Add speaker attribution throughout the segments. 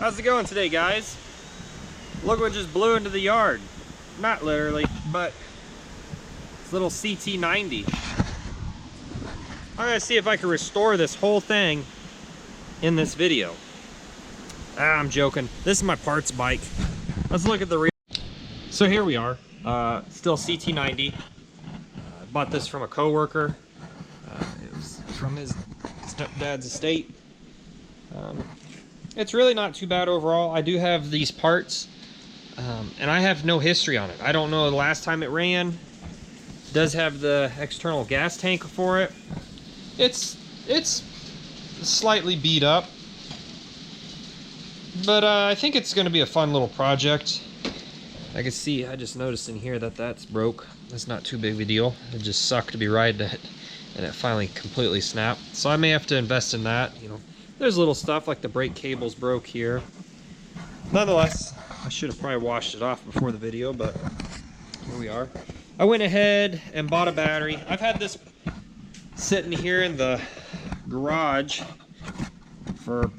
Speaker 1: How's it going today, guys? Look what just blew into the yard. Not literally, but it's little CT90. I'm gonna see if I can restore this whole thing in this video. I'm joking. This is my parts bike. Let's look at the real. So here we are, still CT90. Bought this from a coworker. It was from his stepdad's estate. It's really not too bad overall. I do have these parts, and I have no history on it. I don't know the last time it ran. It does have the external gas tank for it. It's slightly beat up, but I think it's going to be a fun little project. I can see, I just noticed in here that that's broke. That's not too big of a deal. It just sucked to be riding it, and it finally completely snapped. So I may have to invest in that. You know, there's little stuff like the brake cables broke here. Nonetheless, I should have probably washed it off before the video, but here we are. I went ahead and bought a battery. I've had this sitting here in the garage for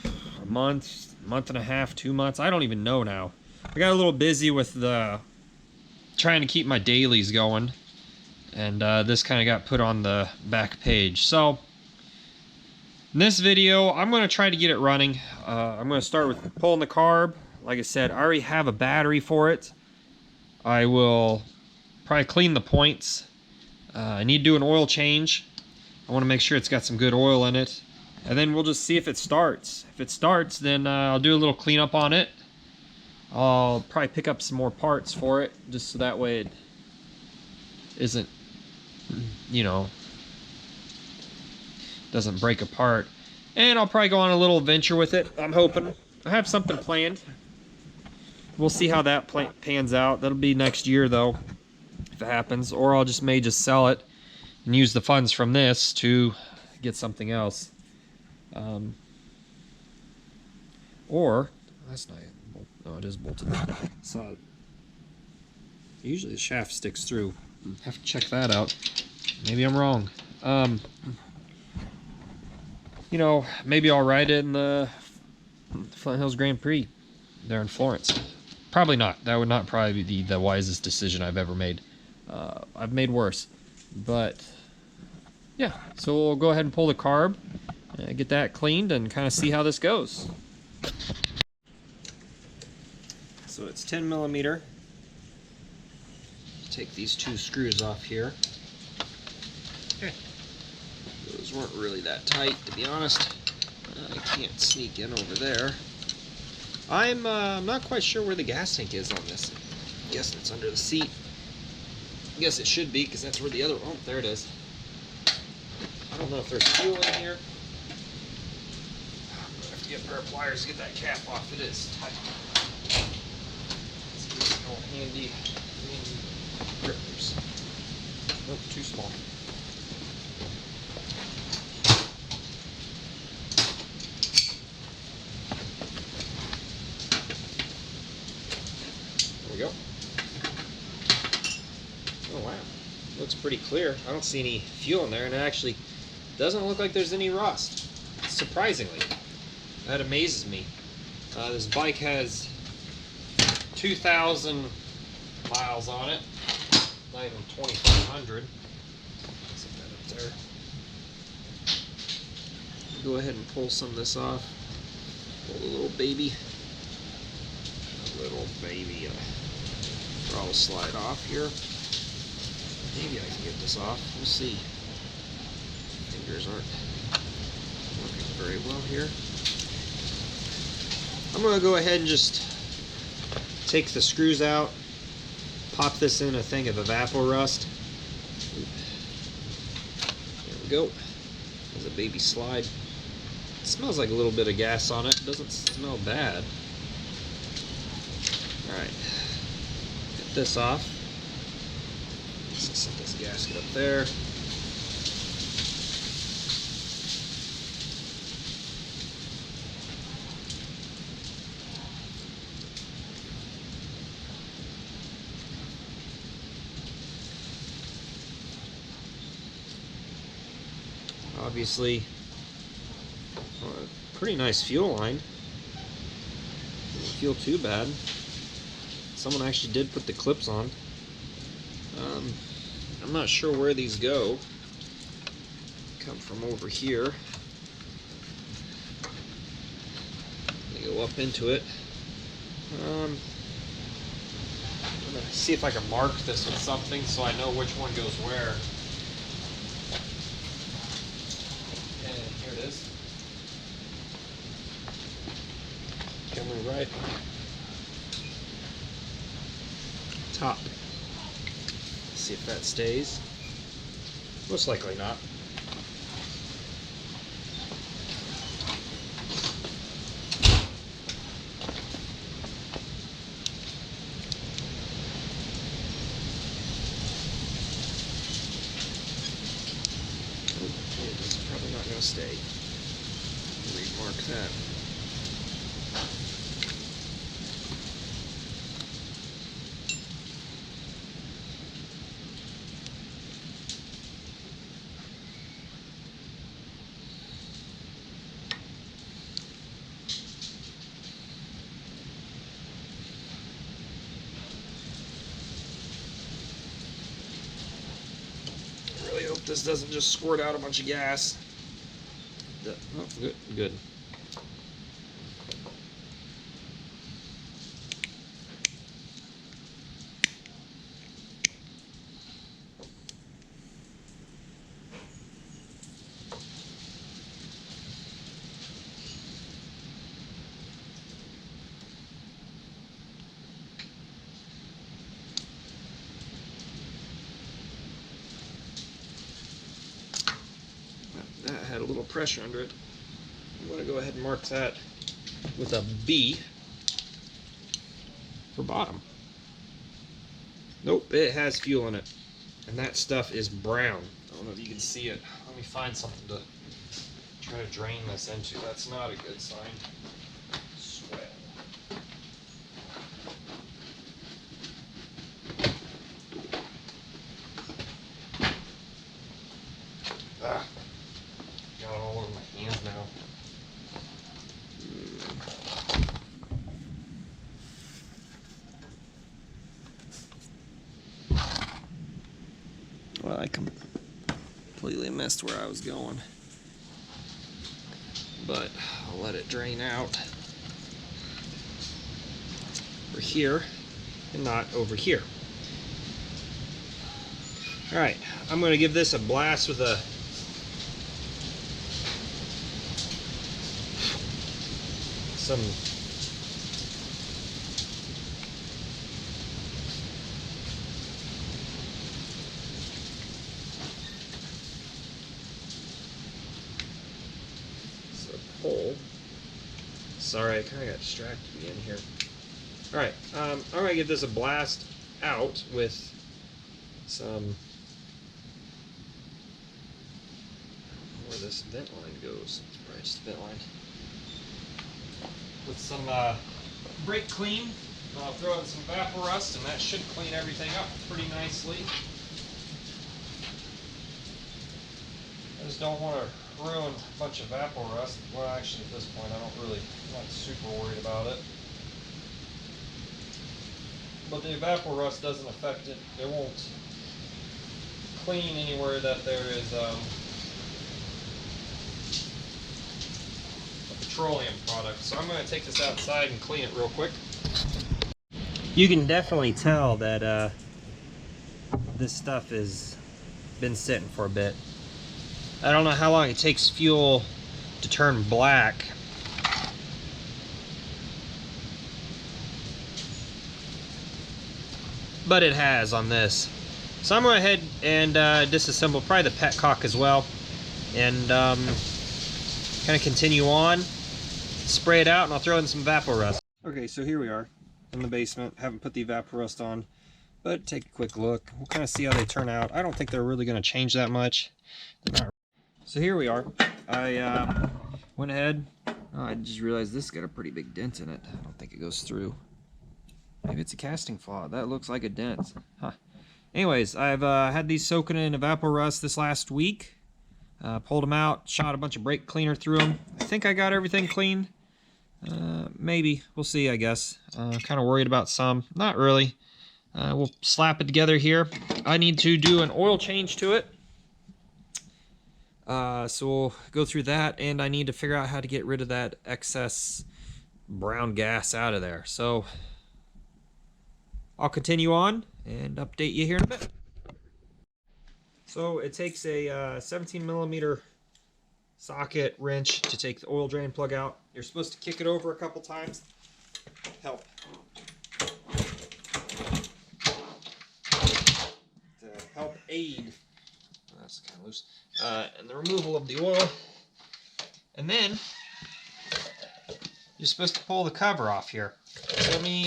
Speaker 1: a month and a half, 2 months. I don't even know now. I got a little busy with the trying to keep my dailies going, and this kind of got put on the back page. So in this video, I'm going to try to get it running. I'm going to start with pulling the carb. Like I said, I already have a battery for it. I will probably clean the points. I need to do an oil change. I want to make sure it's got some good oil in it. And then we'll just see if it starts. If it starts, then I'll do a little cleanup on it. I'll probably pick up some more parts for it, just so that way it isn't, you know, doesn't break apart. And I'll probably go on a little adventure with it. I'm hoping. I have something planned. We'll see how that pans out. That'll be next year, though, if it happens. Or I'll may just sell it and use the funds from this to get something else. Or, that's not it. No, it is bolted. So usually the shaft sticks through. Have to check that out. Maybe I'm wrong. You know, maybe I'll ride it in the Flint Hills Grand Prix there in Florence. Probably not. That would not probably be the wisest decision I've ever made. I've made worse. But yeah, so we'll go ahead and pull the carb, get that cleaned, and kind of see how this goes. So it's 10 millimeter. Take these two screws off here. Okay. Those weren't really that tight, to be honest. I can't sneak in over there. I'm not quite sure where the gas tank is on this. I'm guessing it's under the seat. I guess it should be, because that's where the other, oh, there it is. I don't know if there's fuel in here. I'm going to have to get a pair of pliers to get that cap off. It is tight. Handy grippers. Nope, too small. There we go. Oh wow, looks pretty clear. I don't see any fuel in there, and it actually doesn't look like there's any rust. Surprisingly, that amazes me. This bike has 2,000 miles on it, not even 2,500. Set that up there. Go ahead and pull some of this off. Pull the little baby. Probably slide off here. Maybe I can get this off. We'll see. Fingers aren't working very well here. I'm going to go ahead and just take the screws out, pop this in a thing of evapo-rust. There we go. There's a baby slide. It smells like a little bit of gas on it. It doesn't smell bad. Alright. Get this off. Let's set this gasket up there. Obviously, pretty nice fuel line. Doesn't feel too bad. Someone actually did put the clips on. I'm not sure where these go. Come from over here. They go up into it. I'm gonna see if I can mark this with something so I know which one goes where. And here it is. Coming right top. See if that stays. Most likely not. It's probably not going to stay. Remark that. I hope this doesn't just squirt out a bunch of gas. Oh, good, good. That had a little pressure under it. I'm going to go ahead and mark that with a B for bottom. Nope, it has fuel in it. And that stuff is brown. I don't know if you can see it. Let me find something to try to drain this into. That's not a good sign. Sweat. Ah. Got it all over my hands now. Well, I completely missed where I was going. But I'll let it drain out over here and not over here. Alright, I'm going to give this a blast with a some pole. Sorry, I kind of got distracted again here. Alright, I'm going to give this a blast out with some, where this vent line goes. It's probably just a vent line. With some brake clean. I'll throw in some vapor rust, and that should clean everything up pretty nicely. I just don't want to ruin a bunch of vapor rust. Well, actually, at this point, I'm not super worried about it. But the vapor rust doesn't affect it. It won't clean anywhere that there is a petroleum product. So I'm going to take this outside and clean it real quick. You can definitely tell that this stuff has been sitting for a bit. I don't know how long it takes fuel to turn black. But it has on this. So I'm going to go ahead and disassemble probably the petcock as well. And kind of continue on. Spray it out, and I'll throw in some vapor rust. Okay, so here we are in the basement. Haven't put the vapor rust on, but take a quick look. We'll kind of see how they turn out. I don't think they're really going to change that much. So here we are. I went ahead. Oh, I just realized this got a pretty big dent in it. I don't think it goes through. Maybe it's a casting flaw. That looks like a dent. Huh. Anyways, I've had these soaking in vapor rust this last week. Pulled them out, shot a bunch of brake cleaner through them. I think I got everything clean. Maybe. We'll see, I guess. Kind of worried about some. Not really. We'll slap it together here. I need to do an oil change to it. So we'll go through that, and I need to figure out how to get rid of that excess brown gas out of there. So I'll continue on and update you here in a bit. So it takes a 17 millimeter socket wrench to take the oil drain plug out. You're supposed to kick it over a couple times. Help. To help aid. That's kind of loose. And the removal of the oil. And then you're supposed to pull the cover off here. So let me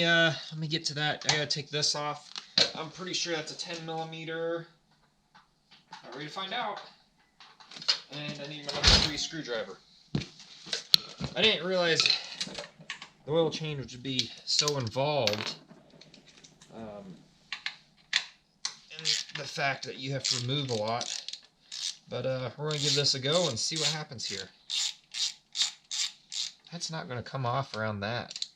Speaker 1: get to that. I gotta take this off. I'm pretty sure that's a 10 millimeter. Not ready to find out. And I need my number 3 screwdriver. I didn't realize the oil change would be so involved. And the fact that you have to remove a lot. But we're going to give this a go and see what happens here. That's not going to come off around that.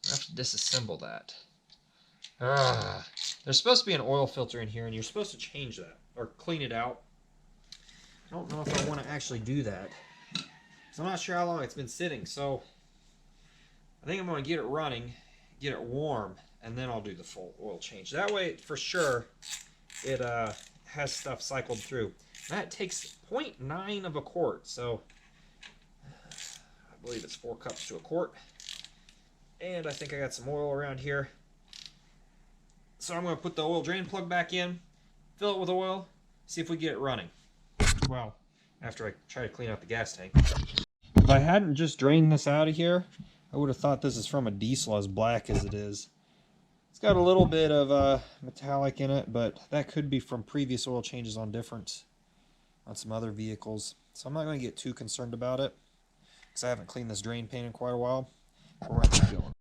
Speaker 1: I have to disassemble that. There's supposed to be an oil filter in here, and you're supposed to change that or clean it out. I don't know if I want to actually do that. So I'm not sure how long it's been sitting, so I think I'm going to get it running, get it warm, and then I'll do the full oil change. That way, for sure, it has stuff cycled through. That takes 0.9 of a quart, so I believe it's 4 cups to a quart. And I think I got some oil around here. So I'm going to put the oil drain plug back in, fill it with oil, see if we get it running. Well, after I try to clean out the gas tank. If I hadn't just drained this out of here, I would have thought this is from a diesel as black as it is. It's got a little bit of metallic in it, but that could be from previous oil changes on some other vehicles. So I'm not going to get too concerned about it because I haven't cleaned this drain pan in quite a while. So we're going to keep going.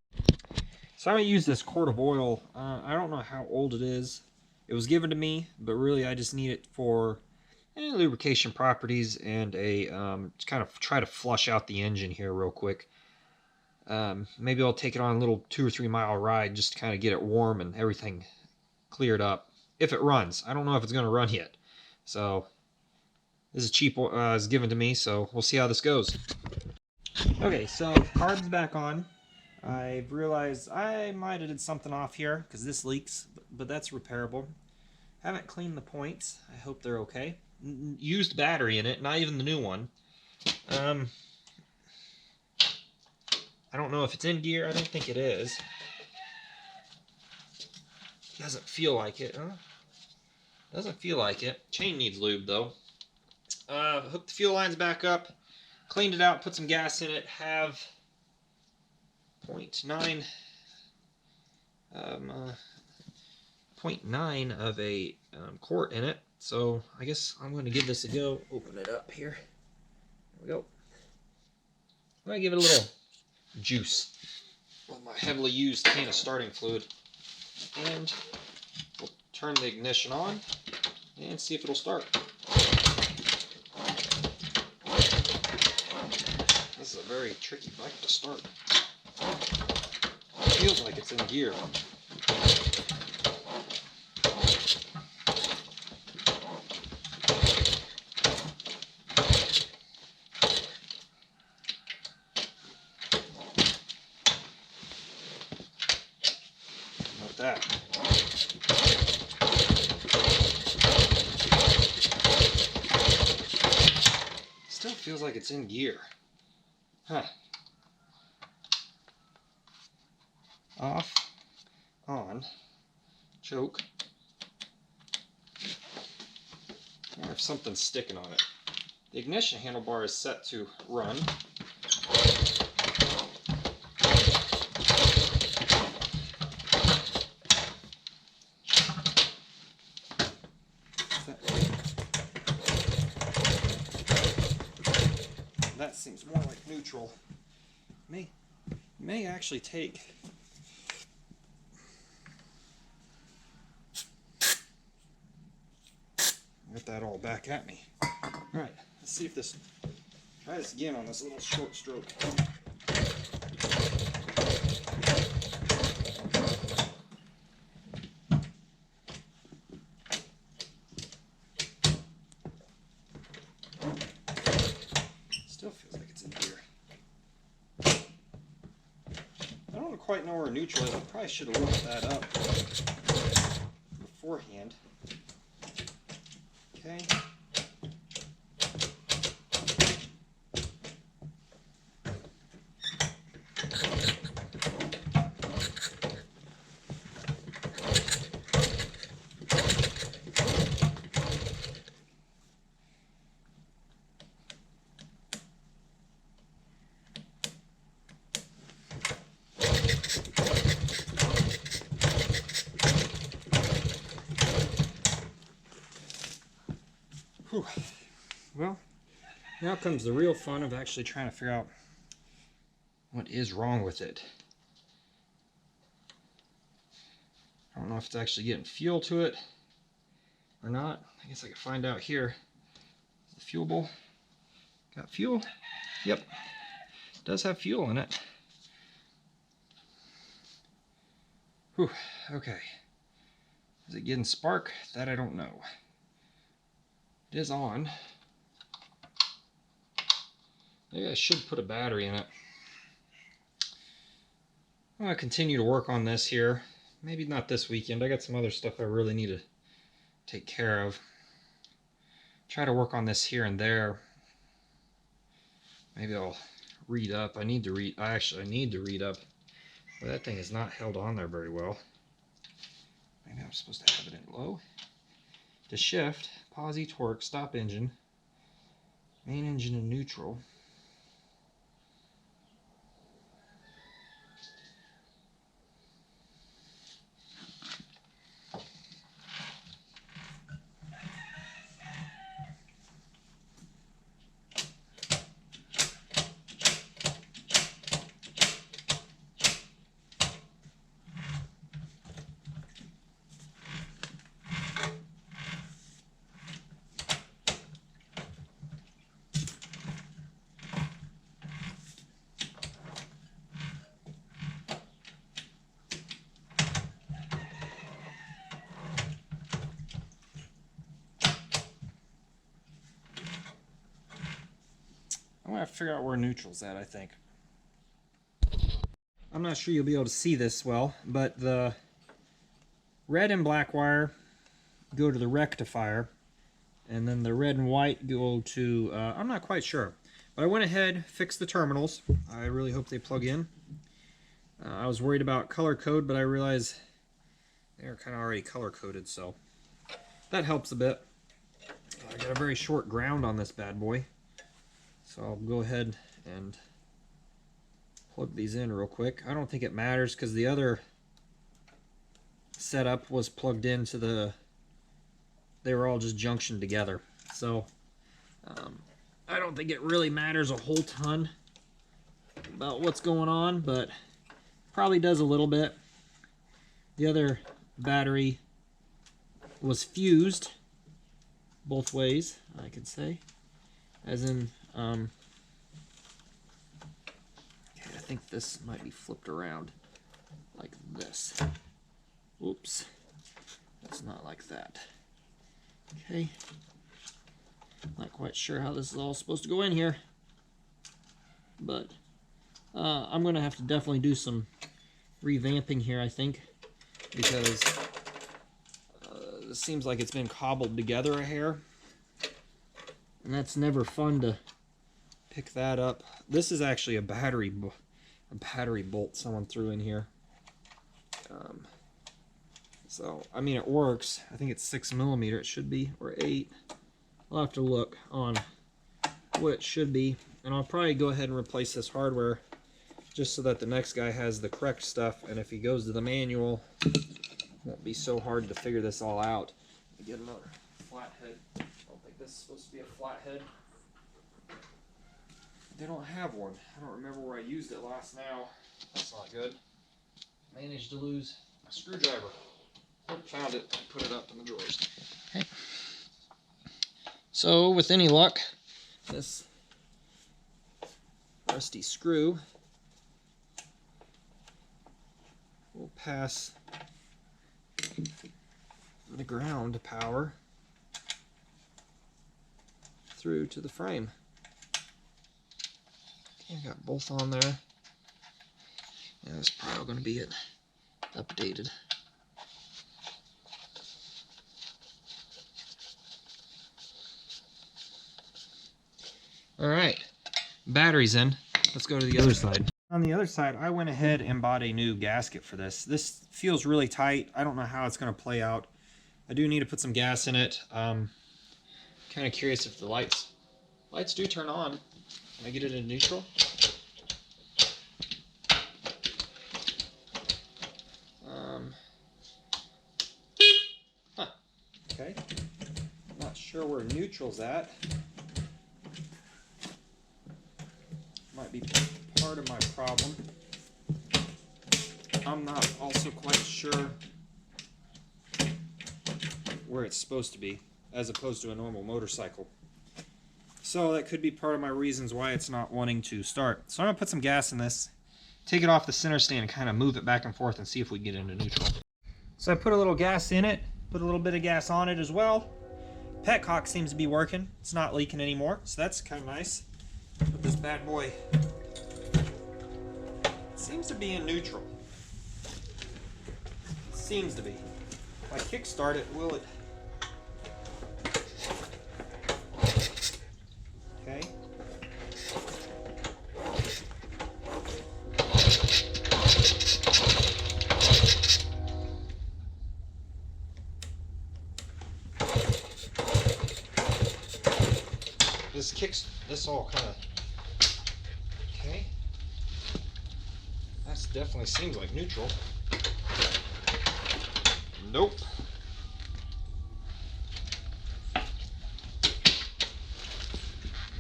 Speaker 1: So I'm going to use this quart of oil. I don't know how old it is. It was given to me, but really I just need it for lubrication properties and a just kind of try to flush out the engine here real quick. Maybe I'll take it on a little 2 or 3 mile ride just to kind of get it warm and everything cleared up. If it runs. I don't know if it's going to run yet. So this is cheap, is given to me, so we'll see how this goes. Okay, so carb's back on. I've realized I might have did something off here because this leaks, but that's repairable. Haven't cleaned the points. I hope they're okay. Used battery in it, not even the new one. I don't know if it's in gear. I don't think it is. Doesn't feel like it, huh? Doesn't feel like it. Chain needs lube though. Hooked the fuel lines back up, cleaned it out, put some gas in it, have 0.9 of a quart in it. So I guess I'm going to give this a go. Open it up here. There we go. I'm going to give it a little juice with my heavily used can of starting fluid. And we'll turn the ignition on and see if it'll start. This is a very tricky bike to start. It feels like it's in gear. That. Still feels like it's in gear. Huh. Off, on, choke. I wonder if something's sticking on it. The ignition handlebar is set to run. That seems more like neutral. May actually take get that all back at me. Alright, let's see if this try this again on this little short stroke. quite know where neutral is. I probably should have looked that up beforehand. Okay. Whew. Well, now comes the real fun of actually trying to figure out what is wrong with it. I don't know if it's actually getting fuel to it or not. I guess I could find out here. Is the fuel bowl got fuel? Yep, it does have fuel in it. Whew, okay. Is it getting spark? That I don't know. It is on. Maybe I should put a battery in it. I'm going to continue to work on this here. Maybe not this weekend. I got some other stuff I really need to take care of. Try to work on this here and there. Maybe I'll read up. I need to read up. But that thing is not held on there very well. Maybe I'm supposed to have it in low. To shift, pause torque, stop engine, main engine in neutral. I'm going to have to figure out where neutral's at, I think. I'm not sure you'll be able to see this well, but the red and black wire go to the rectifier, and then the red and white go to, I'm not quite sure. But I went ahead, fixed the terminals. I really hope they plug in. I was worried about color code, but I realized they're kind of already color coded, so that helps a bit. I got a very short ground on this bad boy. So I'll go ahead and plug these in real quick. I don't think it matters because the other setup was plugged into the, they were all just junctioned together. So I don't think it really matters a whole ton about what's going on, but probably does a little bit. The other battery was fused both ways, I could say, as in okay, I think this might be flipped around like this. Oops, that's not like that. Okay, not quite sure how this is all supposed to go in here, but I'm gonna have to definitely do some revamping here, I think, because it seems like it's been cobbled together a hair, and that's never fun to pick that up. This is actually a battery bolt someone threw in here. So I mean, it works. I think it's 6mm. It should be, or 8. I'll have to look on what it should be, and I'll probably go ahead and replace this hardware just so that the next guy has the correct stuff, and if he goes to the manual, it won't be so hard to figure this all out. Get another flathead. I don't think this is supposed to be a flathead. They don't have one. I don't remember where I used it last now. That's not good. Managed to lose my screwdriver. Found it and put it up in the drawers. Okay. So with any luck, this rusty screw will pass the ground power through to the frame. Okay, I've got both on there. Yeah, That's probably going to be it. Updated. All right, batteries in. Let's go to the other side. On the other side, I went ahead and bought a new gasket for this. This feels really tight. I don't know how it's going to play out. I do need to put some gas in it. Kind of curious if the lights do turn on. Can I get it in neutral? Huh. Okay. Not sure where neutral's at. Might be part of my problem. I'm not also quite sure where it's supposed to be, as opposed to a normal motorcycle. So that could be part of my reasons why it's not wanting to start. So I'm going to put some gas in this, take it off the center stand, and kind of move it back and forth and see if we get into neutral. So I put a little gas in it, put a little bit of gas on it as well. Petcock seems to be working. It's not leaking anymore, so that's kind of nice. But this bad boy seems to be in neutral. Seems to be. If I kickstart it, will it? Okay. This all kind of, okay. That definitely seems like neutral. Nope.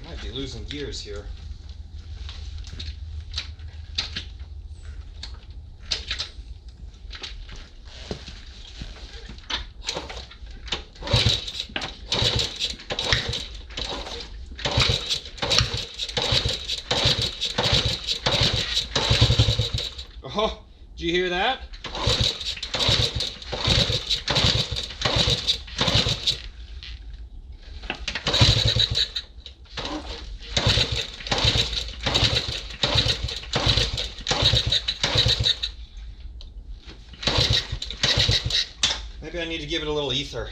Speaker 1: Might be losing gears here. Oh, did you hear that? Maybe I need to give it a little ether.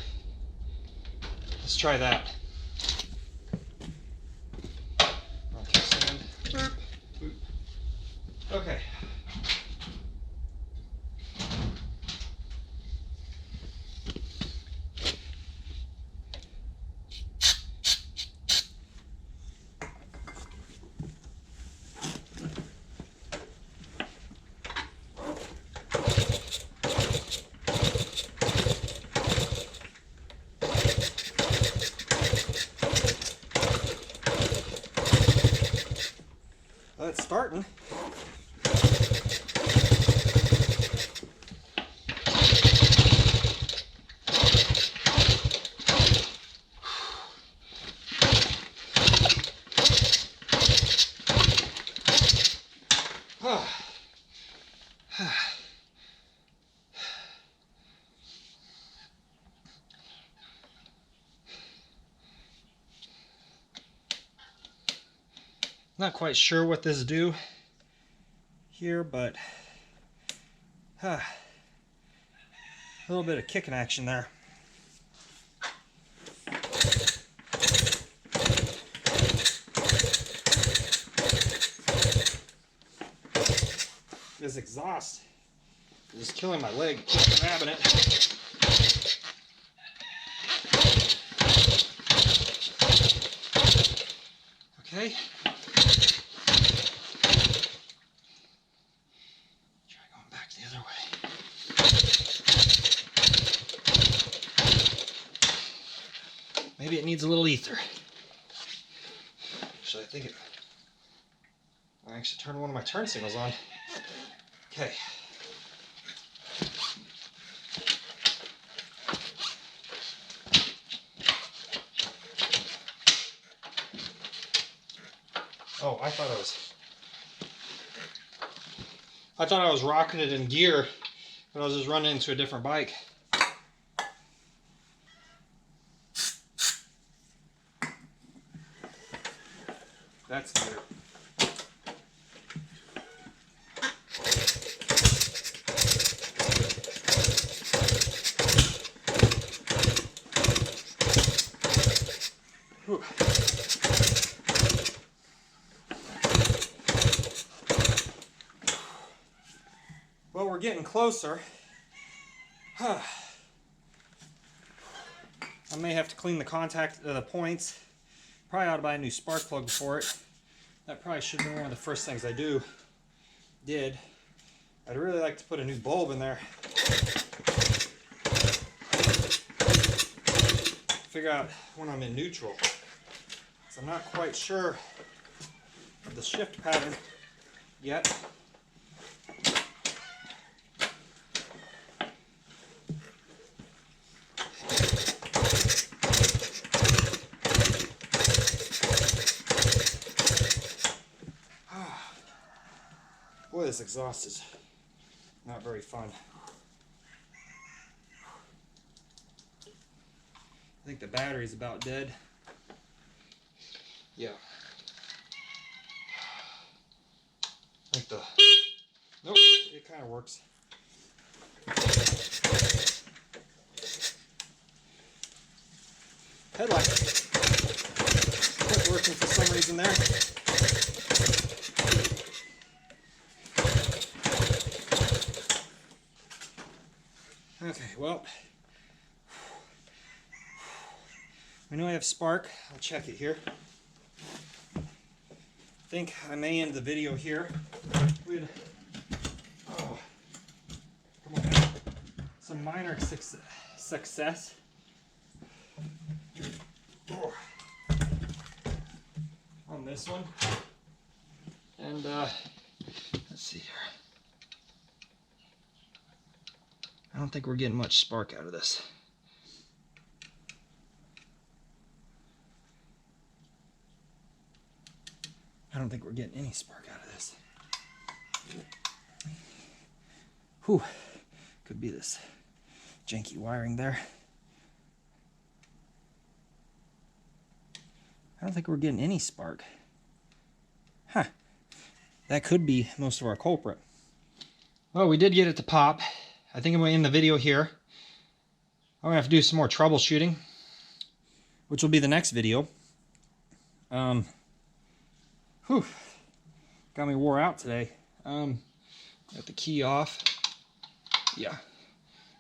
Speaker 1: Let's try that. Okay. It's starting. Not quite sure what this do here, but a little bit of kicking action there. This exhaust is killing my leg, keep grabbing it. Okay. Try going back the other way. Maybe it needs a little ether. Actually, I think I actually turned one of my turn signals on. Okay. Oh, I thought I was rocking it in gear, but I was just running into a different bike. That's gear. Well, we're getting closer. I may have to clean the the points. Probably ought to buy a new spark plug for it. That probably should have been one of the first things I did. I'd really like to put a new bulb in there. Figure out when I'm in neutral. So I'm not quite sure of the shift pattern yet. Boy, this exhaust is not very fun. I think the battery's about dead. Yeah. I think nope, it kind of works. Headlight quit working for some reason there. Okay, well, we know I have spark. I'll check it here. I think I may end the video here with some minor success. On this one. And let's see here. I don't think we're getting much spark out of this. I don't think we're getting any spark out of this. Whew. Could be this janky wiring there. I don't think we're getting any spark. Huh. That could be most of our culprit. Well, we did get it to pop. I think I'm going to end the video here. I'm going to have to do some more troubleshooting, which will be the next video. Got me wore out today. Got the key off. Yeah.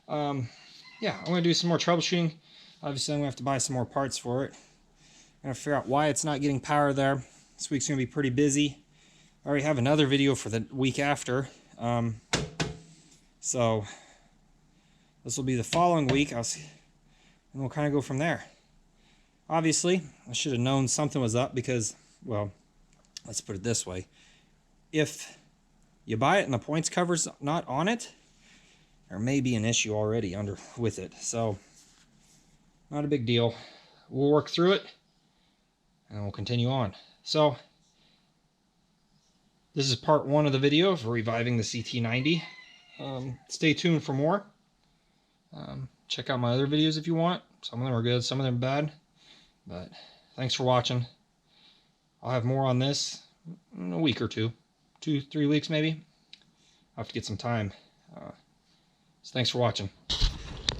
Speaker 1: Yeah, I'm going to do some more troubleshooting. Obviously, I'm going to have to buy some more parts for it. I'm going to figure out why it's not getting power there. This week's going to be pretty busy. I already have another video for the week after. So this will be the following week, and we'll kind of go from there. Obviously, I should have known something was up because, well, let's put it this way. If you buy it and the points cover's not on it, there may be an issue already with it. So, not a big deal. We'll work through it, and we'll continue on. So, this is part 1 of the video of reviving the CT90. Stay tuned for more. Check out my other videos if you want. Some of them are good, some of them bad. But thanks for watching. I'll have more on this in a week or two. 2-3 weeks maybe. I'll have to get some time. So thanks for watching.